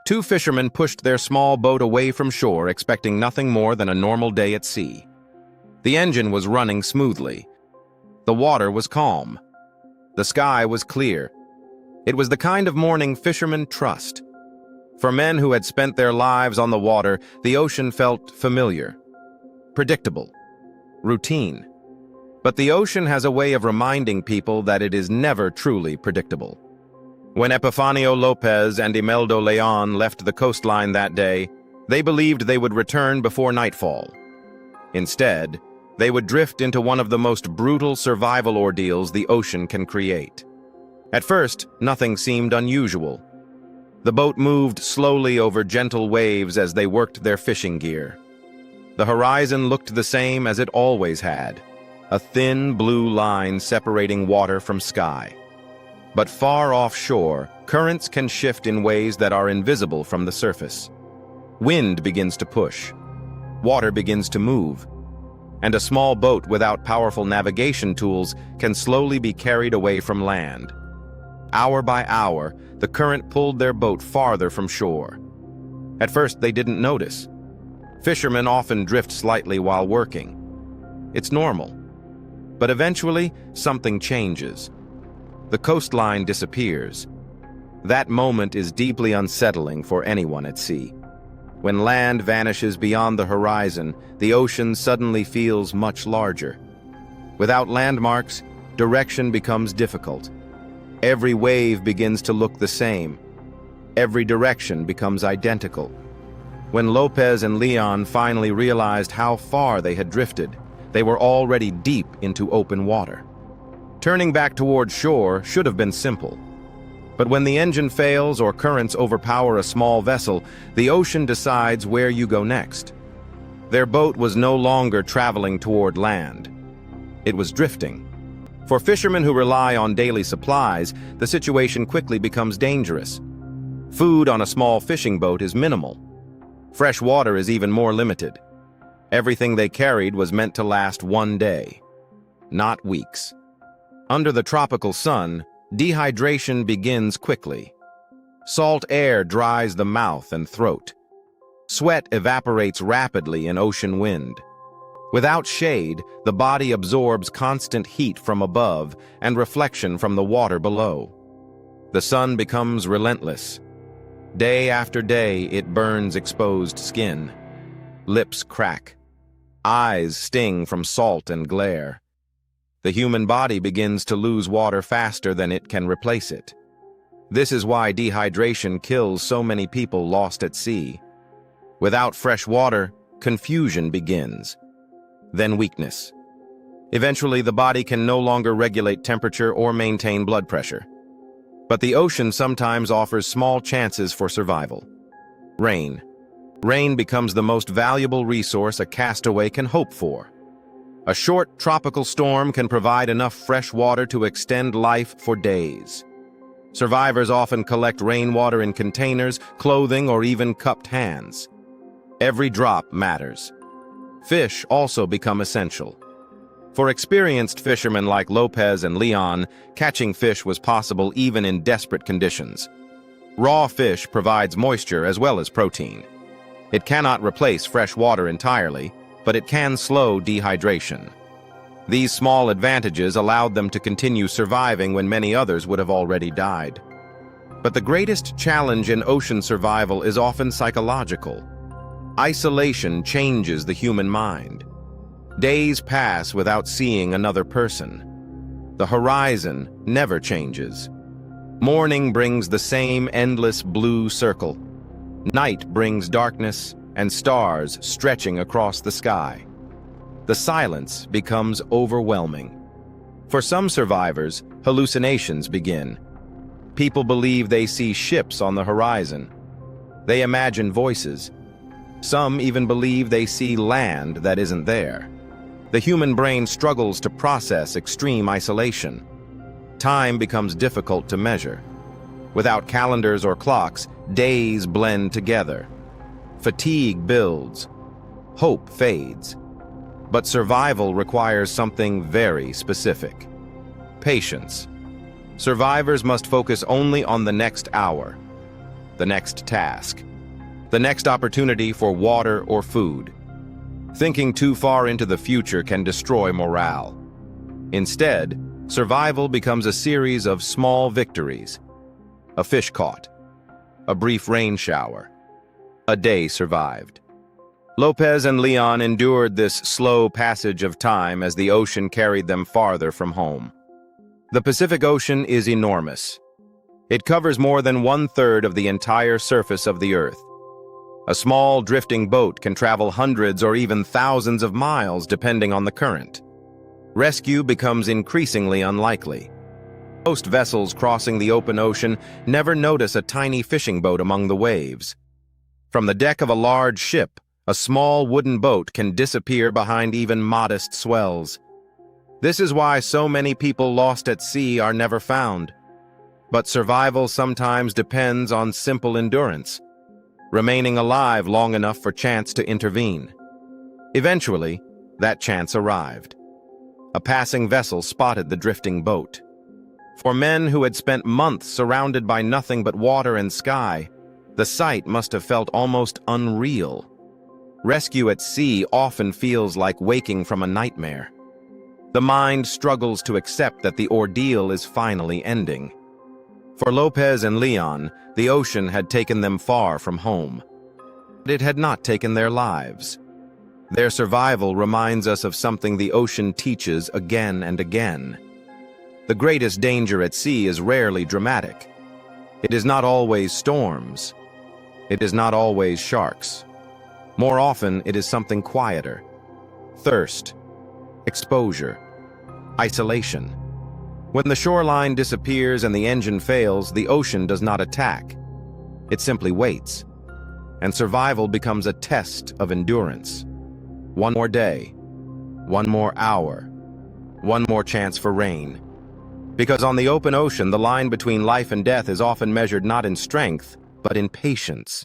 Two fishermen pushed their small boat away from shore, expecting nothing more than a normal day at sea. The engine was running smoothly. The water was calm. The sky was clear. It was the kind of morning fishermen trust. For men who had spent their lives on the water, the ocean felt familiar, predictable, routine. But the ocean has a way of reminding people that it is never truly predictable. When Epifanio Lopez and Imeldo left the coastline that day, they believed they would return before nightfall. Instead, they would drift into one of the most brutal survival ordeals the ocean can create. At first, nothing seemed unusual. The boat moved slowly over gentle waves as they worked their fishing gear. The horizon looked the same as it always had, a thin blue line separating water from sky. But far offshore, currents can shift in ways that are invisible from the surface. Wind begins to push. Water begins to move. And a small boat without powerful navigation tools can slowly be carried away from land. Hour by hour, the current pulled their boat farther from shore. At first, they didn't notice. Fishermen often drift slightly while working. It's normal. But eventually, something changes. The coastline disappears. That moment is deeply unsettling for anyone at sea. When land vanishes beyond the horizon, the ocean suddenly feels much larger. Without landmarks, direction becomes difficult. Every wave begins to look the same. Every direction becomes identical. When Lopez and Leon finally realized how far they had drifted, they were already deep into open water. Turning back toward shore should have been simple. But when the engine fails or currents overpower a small vessel, the ocean decides where you go next. Their boat was no longer traveling toward land. It was drifting. For fishermen who rely on daily supplies, the situation quickly becomes dangerous. Food on a small fishing boat is minimal. Fresh water is even more limited. Everything they carried was meant to last one day, not weeks. Under the tropical sun, dehydration begins quickly. Salt air dries the mouth and throat. Sweat evaporates rapidly in ocean wind. Without shade, the body absorbs constant heat from above and reflection from the water below. The sun becomes relentless. Day after day, it burns exposed skin. Lips crack. Eyes sting from salt and glare. The human body begins to lose water faster than it can replace it. This is why dehydration kills so many people lost at sea. Without fresh water, confusion begins. Then weakness. Eventually, the body can no longer regulate temperature or maintain blood pressure. But the ocean sometimes offers small chances for survival. Rain. Rain becomes the most valuable resource a castaway can hope for. A short tropical storm can provide enough fresh water to extend life for days. Survivors often collect rainwater in containers, clothing, or even cupped hands. Every drop matters. Fish also become essential. For experienced fishermen like Lopez and Leon, catching fish was possible even in desperate conditions. Raw fish provides moisture as well as protein. It cannot replace fresh water entirely, but it can slow dehydration. These small advantages allowed them to continue surviving when many others would have already died. But the greatest challenge in ocean survival is often psychological. Isolation changes the human mind. Days pass without seeing another person. The horizon never changes. Morning brings the same endless blue circle. Night brings darkness and stars stretching across the sky. The silence becomes overwhelming. For some survivors, hallucinations begin. People believe they see ships on the horizon. They imagine voices. Some even believe they see land that isn't there. The human brain struggles to process extreme isolation. Time becomes difficult to measure. Without calendars or clocks, days blend together. Fatigue builds. Hope fades. But survival requires something very specific. Patience. Survivors must focus only on the next hour. the next task, the next opportunity for water or food. Thinking too far into the future can destroy morale. Instead, survival becomes a series of small victories. A fish caught, a brief rain shower, a day survived. Lopez and Leon endured this slow passage of time as the ocean carried them farther from home. The Pacific Ocean is enormous. It covers more than 1/3 of the entire surface of the Earth. A small drifting boat can travel hundreds or even thousands of miles depending on the current. Rescue becomes increasingly unlikely. Most vessels crossing the open ocean never notice a tiny fishing boat among the waves. From the deck of a large ship, a small wooden boat can disappear behind even modest swells. This is why so many people lost at sea are never found. But survival sometimes depends on simple endurance, remaining alive long enough for chance to intervene. Eventually, that chance arrived. A passing vessel spotted the drifting boat. For men who had spent months surrounded by nothing but water and sky, the sight must have felt almost unreal. Rescue at sea often feels like waking from a nightmare. The mind struggles to accept that the ordeal is finally ending. For Lopez and Leon, the ocean had taken them far from home. But it had not taken their lives. Their survival reminds us of something the ocean teaches again and again. The greatest danger at sea is rarely dramatic. It is not always storms. It is not always sharks. More often, it is something quieter. Thirst, exposure, isolation. When the shoreline disappears and the engine fails, the ocean does not attack. It simply waits. And survival becomes a test of endurance. One more day, one more hour, one more chance for rain. Because on the open ocean, the line between life and death is often measured not in strength, but in patience.